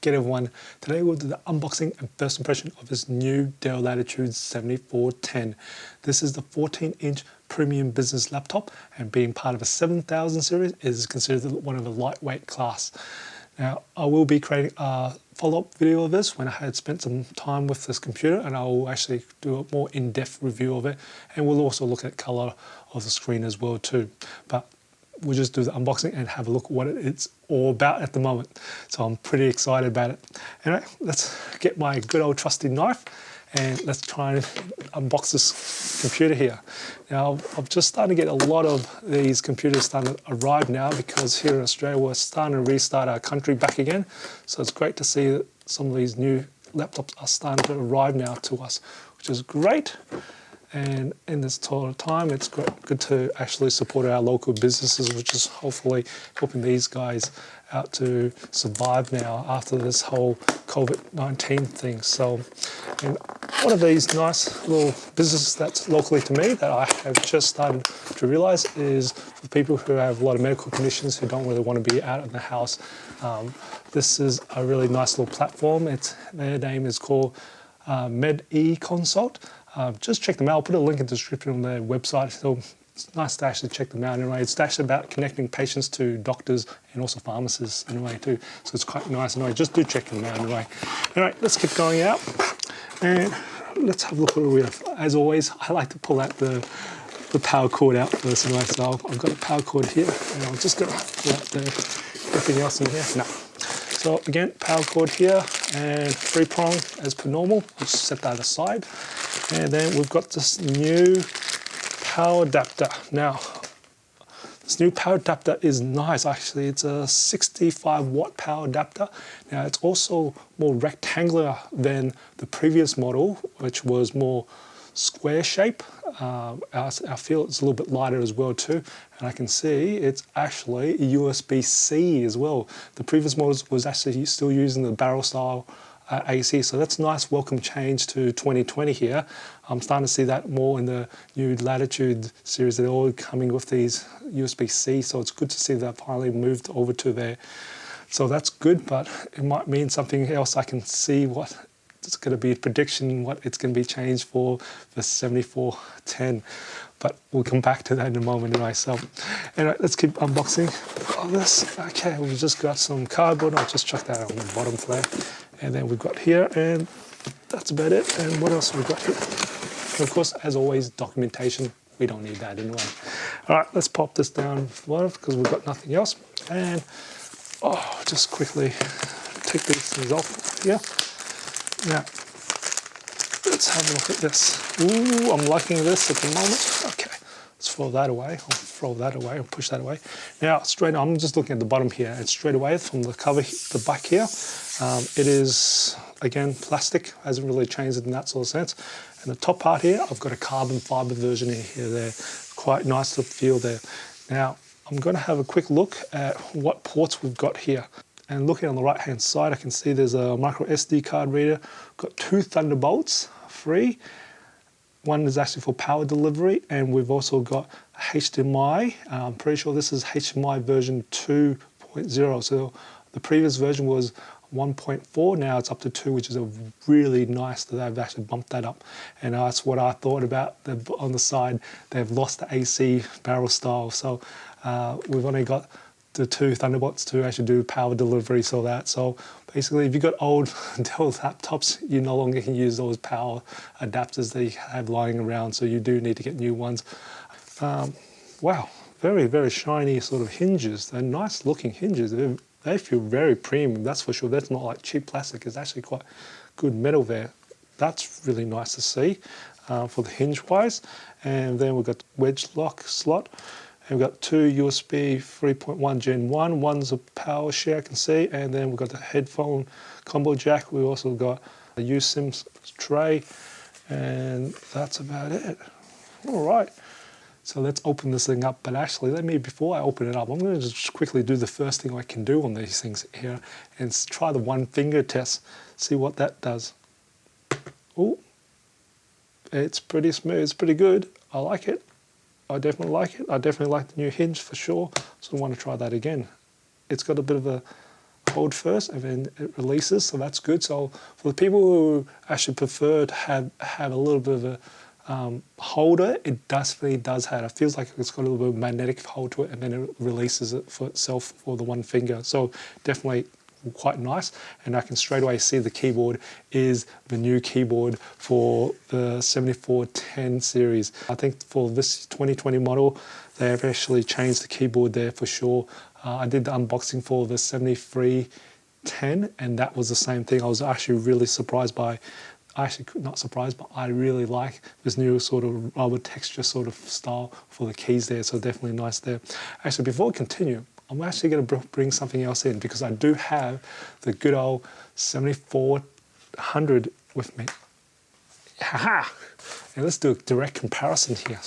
Get everyone, today we'll do the unboxing and first impression of this new Dell Latitude 7410. This is the 14-inch premium business laptop, and being part of a 7000 series is considered one of the lightweight class. Now, I will be creating a follow-up video of this when I had spent some time with this computer, and I will actually do a more in-depth review of it, and we'll also look at color of the screen as well too. But we'll just do the unboxing and have a look at what it's all about at the moment. So I'm pretty excited about it. Anyway, let's get my good old trusty knife and let's try and unbox this computer here. Now, I'm just starting to get a lot of these computers starting to arrive now, because here in Australia we're starting to restart our country back again. So it's great to see that some of these new laptops are starting to arrive now to us, which is great. And in this time, it's good to actually support our local businesses, which is hopefully helping these guys out to survive now after this whole COVID-19 thing. So, and one of these nice little businesses that's locally to me that I have just started to realize is for people who have a lot of medical conditions who don't really want to be out of the house. This is a really nice little platform. Their name is called Consult. Just check them out. I'll put a link in the description on their website. So it's nice to actually check them out anyway. It's actually about connecting patients to doctors and also pharmacists anyway too. So it's quite nice anyway. Just do check them out anyway. Alright, let's keep going out and let's have a look at what we have. As always, I like to pull out the power cord out first anyway. So I've got a power cord here, and I'm just going to pull out everything else in here. No. So again, power cord here and 3-prong as per normal. I'll just set that aside. And then we've got this new power adapter. Now, this new power adapter is nice. Actually, it's a 65-watt power adapter. Now, it's also more rectangular than the previous model, which was more square shape. I feel it's a little bit lighter as well too, and I can see it's actually USB-C as well. The previous model was actually still using the barrel style AC, so that's a nice welcome change to 2020 here. I'm starting to see that more in the new Latitude series. They're all coming with these USB-C, so it's good to see that finally moved over to there. So that's good, but it might mean something else. I can see what it's going to be a prediction, what it's going to be changed for the 7410. But we'll come back to that in a moment anyway. So anyway, let's keep unboxing all this. Okay, we've just got some cardboard. I'll just chuck that on the bottom there. And then we've got here, and that's about it. And what else have we got here? And of course, as always, documentation. We don't need that anyway. All right, let's pop this down because we've got nothing else. And just quickly take these things off here. Now, let's have a look at this. Ooh, I'm liking this at the moment. Okay, let's throw that away. I'll throw that away and push that away. Now, I'm just looking at the bottom here, and straight away from the cover, the back here, it is, again, plastic, hasn't really changed in that sort of sense. And the top part here, I've got a carbon fiber version in here there. Quite nice to feel there. Now, I'm going to have a quick look at what ports we've got here. And looking on the right hand side, I can see there's a micro SD card reader. Got 2 Thunderbolts, 3. One is actually for power delivery, and we've also got HDMI. I'm pretty sure this is HDMI version 2.0. So the previous version was 1.4, now it's up to 2, which is a really nice that they've actually bumped that up. And that's what I thought about on the side. They've lost the AC barrel style. So we've only got the 2 Thunderbolts to actually do power delivery, so basically if you've got old Dell laptops, you no longer can use those power adapters that you have lying around, so you do need to get new ones. Wow, very, very shiny sort of hinges. They're nice looking hinges. They feel very premium, that's for sure. That's not like cheap plastic. It's actually quite good metal there. That's really nice to see for the hinge wise. And then we've got the wedge lock slot. And we've got 2 USB 3.1 Gen 1, one's a power share I can see, and then we've got the headphone combo jack. We've also got a USIM tray, and that's about it. All right, so let's open this thing up. But actually, before I open it up, I'm going to just quickly do the first thing I can do on these things here and try the 1-finger test, see what that does. Oh, it's pretty smooth, it's pretty good. I like it. I definitely like it. I definitely like the new hinge for sure. So I want to try that again. It's got a bit of a hold first and then it releases, so that's good. So for the people who actually prefer to have a little bit of a holder, it definitely does have. It feels like it's got a little bit of magnetic hold to it, and then it releases it for itself for the one finger. So definitely quite nice, and I can straight away see the keyboard is the new keyboard for the 7410 series. I think for this 2020 model, they have actually changed the keyboard there for sure. I did the unboxing for the 7310, and that was the same thing. I was actually really surprised by. Actually not surprised, but I really like this new sort of rubber texture sort of style for the keys there, so definitely nice there. Actually, before we continue, I'm actually going to bring something else in, because I do have the good old 7400 with me. Haha! And let's do a direct comparison here.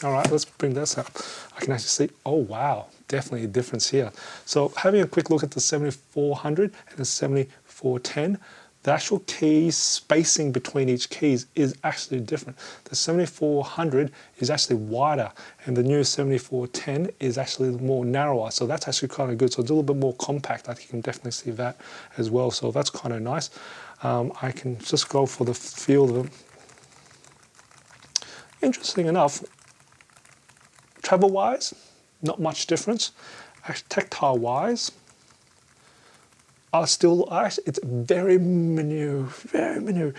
All right, let's bring this up. I can actually see, oh wow, definitely a difference here. So having a quick look at the 7400 and the 7410, the actual key spacing between each keys is actually different. The 7400 is actually wider, and the new 7410 is actually more narrower. So that's actually kind of good. So it's a little bit more compact. I think you can definitely see that as well. So that's kind of nice. I can just go for the feel of them. Interesting enough, travel-wise, not much difference. Tactile-wise, it's very minute, very minute.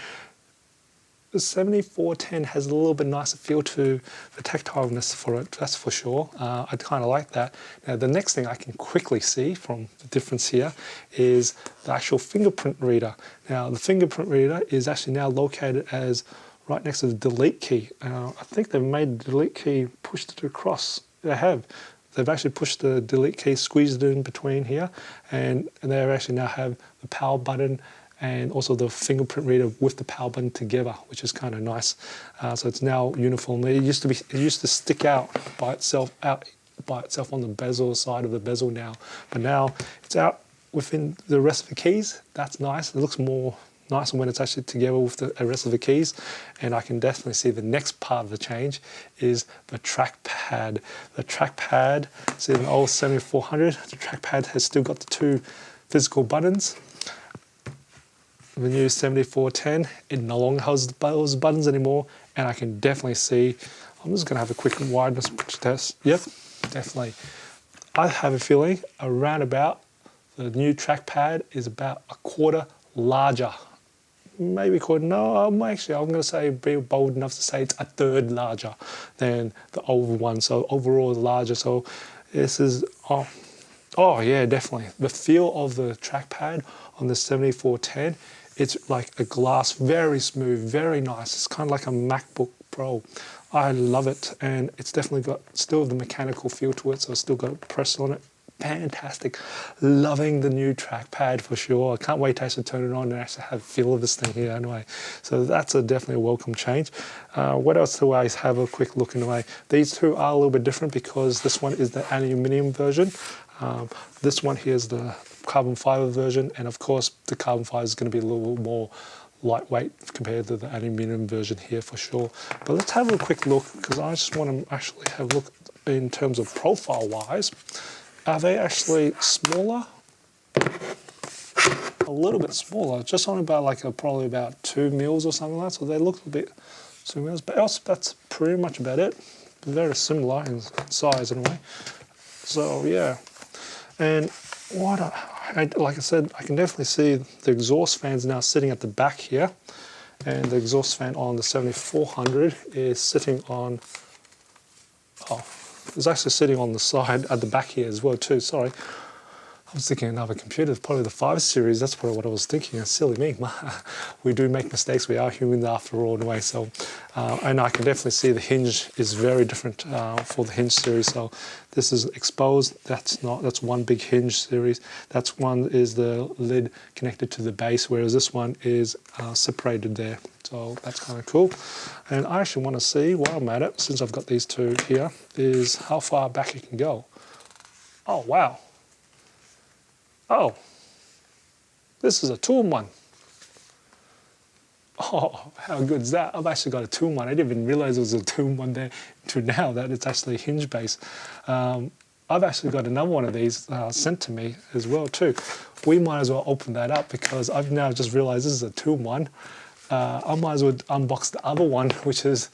The 7410 has a little bit nicer feel to the tactileness for it, that's for sure. I kind of like that. Now, the next thing I can quickly see from the difference here is the actual fingerprint reader. Now, the fingerprint reader is actually now located as right next to the delete key. I think they've made the delete key, pushed it across. They have. They've actually pushed the delete key, squeezed it in between here, and they actually now have the power button and also the fingerprint reader with the power button together, which is kind of nice. So it's now uniform. It used to stick out by itself on the bezel side of the bezel now, but now it's out within the rest of the keys. That's nice. It looks more nicer when it's actually together with the rest of the keys. And I can definitely see the next part of the change is the trackpad. The trackpad, see the old 7400, the trackpad has still got the two physical buttons. The new 7410, it no longer has those buttons anymore, and I can definitely see, I'm just going to have a quick wideness test. Yep, definitely. I have a feeling around about the new trackpad is about a quarter larger. Maybe quarter, no, actually I'm going to say, be bold enough to say it's a third larger than the old one. So overall larger. So this is, oh yeah, definitely. The feel of the trackpad on the 7410, it's like a glass, very smooth, very nice. It's kind of like a MacBook Pro. I love it, and it's definitely got still the mechanical feel to it, so it's still got a press on it. Fantastic. Loving the new trackpad for sure. I can't wait to actually turn it on and actually have a feel of this thing here anyway. So that's definitely a welcome change. What else do I have a quick look in a way? These two are a little bit different because this one is the aluminium version. This one here is the carbon fiber version, and of course the carbon fiber is going to be a little bit more lightweight compared to the aluminium version here for sure. But let's have a quick look, because I just want to actually have a look in terms of profile wise. Are they actually smaller? A little bit smaller, just on about like probably about 2 mils or something like that. So they look a bit 2 mils, but else that's pretty much about it. Very similar in size anyway. So yeah, and like I said, I can definitely see the exhaust fans now sitting at the back here, and the exhaust fan on the 7400 is sitting on. It's actually sitting on the side at the back here as well too, sorry. I was thinking another computer, probably the 5 series, that's probably what I was thinking. It's silly me. We do make mistakes, we are human after all anyway. So, and I can definitely see the hinge is very different for the hinge series. So this is exposed, that's one big hinge series. That's one is the lid connected to the base, whereas this one is separated there. So that's kind of cool. And I actually want to see, while I'm at it, since I've got these two here, is how far back it can go. Oh, wow. Oh, this is a 2-in-1. Oh, how good is that? I've actually got a 2-in-1. I didn't even realize it was a 2-in-1 there to now that it's actually hinge base. I've actually got another one of these sent to me as well too. We might as well open that up because I've now just realized this is a 2-in-1. I might as well unbox the other one, which is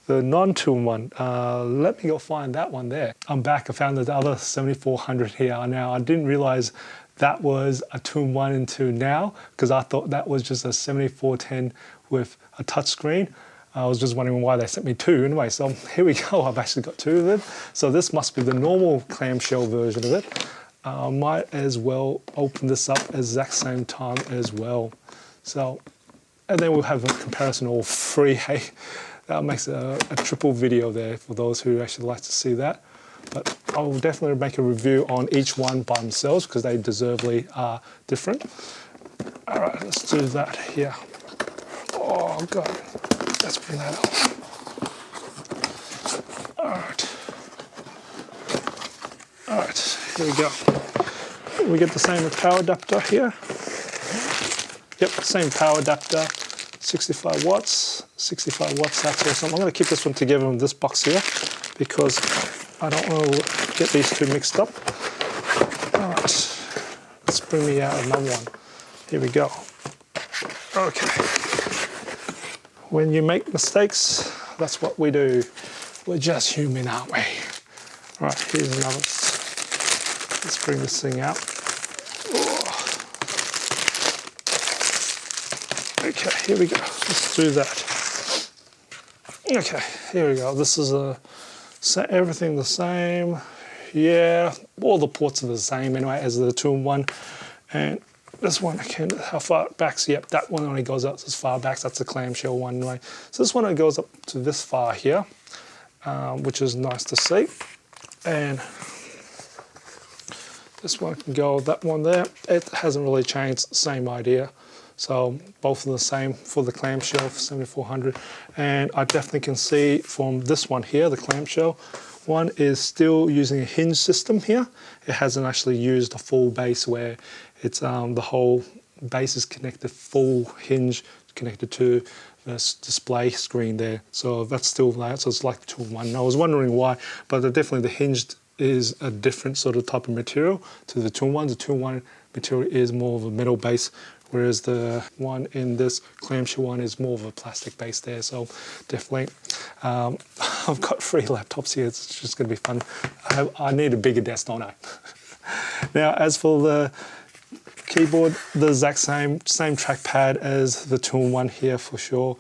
the non-2-in-1. Let me go find that one there. I'm back. I found the other 7400 here. Now, I didn't realize that was a 2-in-1 into now because I thought that was just a 7410 with a touchscreen. I was just wondering why they sent me two. Anyway, so here we go. I've actually got two of them. So this must be the normal clamshell version of it. I might as well open this up at the exact same time as well. So, and then we'll have a comparison all three. Hey, that makes a triple video there for those who actually like to see that. But I'll definitely make a review on each one by themselves because they deservedly are different. All right, let's do that here. Oh God, let's bring that up. All right, here we go. We get the same power adapter here. Yep, same power adapter, 65 watts, 65 watts, that's awesome. I'm gonna keep this one together in this box here because I don't want to get these two mixed up. All right, let's bring me out another one. Here we go. Okay. When you make mistakes, that's what we do. We're just human, aren't we? All right, here's another. Let's bring this thing out. Okay, here we go. Let's do that. Okay, here we go. This is everything the same. Yeah, all the ports are the same anyway as the 2-in-1. And this one, how far back? So, yep, that one only goes up as far back. That's the clamshell one anyway. So this one only goes up to this far here, which is nice to see. And this one can go that one there. It hasn't really changed, same idea. So both are the same for the clamshell for 7400. And I definitely can see from this one here, the clamshell one is still using a hinge system here. It hasn't actually used a full base where it's the whole base is connected, full hinge connected to this display screen there. So that's still that. So it's like the 2-in-1. I was wondering why, but definitely the hinged is a different sort of type of material to the 2-in-1. The 2-in-1 material is more of a metal base, whereas the one in this clamshell one is more of a plastic base there. So definitely, I've got 3 laptops here. It's just going to be fun. I need a bigger desk, don't I? Now, as for the keyboard, the exact same trackpad as the 2-in-1 here for sure.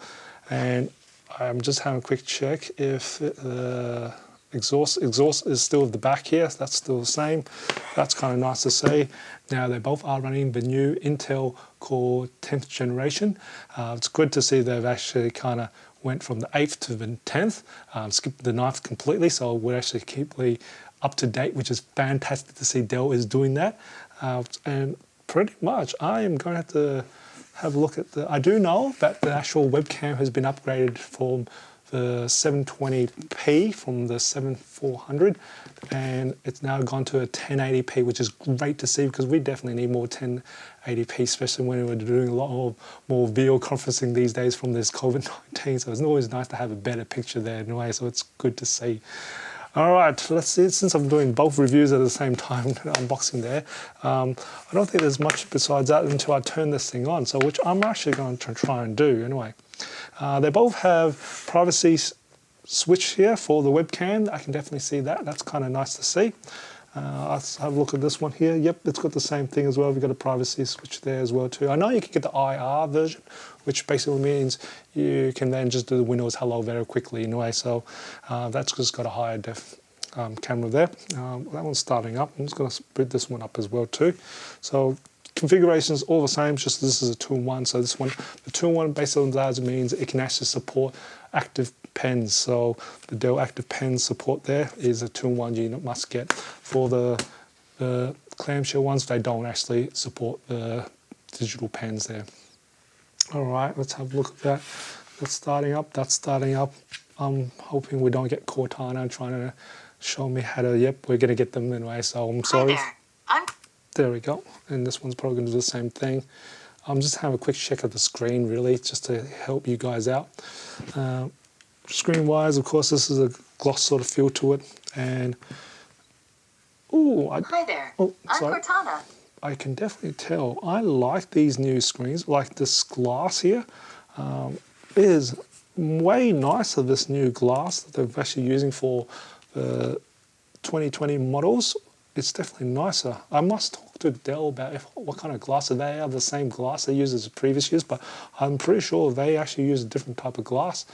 And I'm just having a quick check if the exhaust is still at the back here. That's still the same. That's kind of nice to see. Now they both are running the new Intel Core 10th generation. It's good to see they've actually kind of went from the 8th to the 10th, skipped the 9th completely, so we're actually keep up to date, which is fantastic to see Dell is doing that. And pretty much I am going to have a look at I do know that the actual webcam has been upgraded from the 720p from the 7400, and it's now gone to a 1080p, which is great to see because we definitely need more 1080p, especially when we're doing a lot more video conferencing these days from this COVID-19. So it's always nice to have a better picture there anyway, so it's good to see. All right, let's see, since I'm doing both reviews at the same time, unboxing there, I don't think there's much besides that until I turn this thing on, so which I'm actually going to try and do anyway. They both have privacy switch here for the webcam. I can definitely see that. That's kind of nice to see. Let's have a look at this one here. Yep, it's got the same thing as well. We've got a privacy switch there as well too. I know you can get the IR version, which basically means you can then just do the Windows Hello very quickly anyway. So that's just got a higher def camera there. That one's starting up. I'm just going to boot this one up as well too. So configuration is all the same, just this is a 2-in-1. So this one, the 2-in-1 basically allows means it can actually support active pens. So the Dell Active Pen support there is a 2-in-1 you must get. For the clamshell ones, they don't actually support the digital pens there. All right, let's have a look at that. That's starting up. That's starting up. I'm hoping we don't get Cortana trying to show me how to. Yep, we're going to get them anyway. So I'm sorry. There we go. And this one's probably going to do the same thing. I'm just having a quick check of the screen, really, just to help you guys out. Screen-wise, of course, this is a gloss sort of feel to it. And Ooh, Hi there. Oh, I'm sorry. Cortana. I can definitely tell. I like these new screens, like this glass here. It is way nicer, this new glass that they're actually using for the 2020 models. It's definitely nicer. I must talk to Dell about what kind of glass. They have the same glass they use as the previous years, but I'm pretty sure they actually use a different type of glass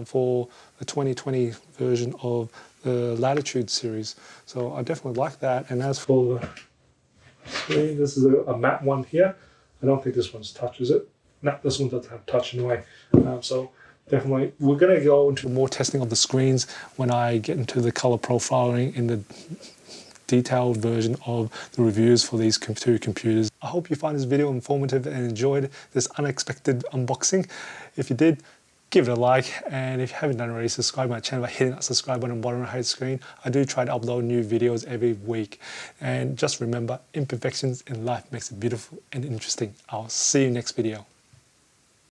for the 2020 version of the Latitude series. So I definitely like that. And as for the screen, this is a matte one here. I don't think this one's touch, is it? No, this one doesn't have touch in a way. So definitely, we're going to go into more testing of the screens when I get into the color profiling in the detailed version of the reviews for these two computers. I hope you find this video informative and enjoyed this unexpected unboxing. If you did, give it a like, and if you haven't done already, subscribe to my channel by hitting that subscribe button on the bottom right screen. I do try to upload new videos every week. And just remember, imperfections in life makes it beautiful and interesting. I'll see you next video.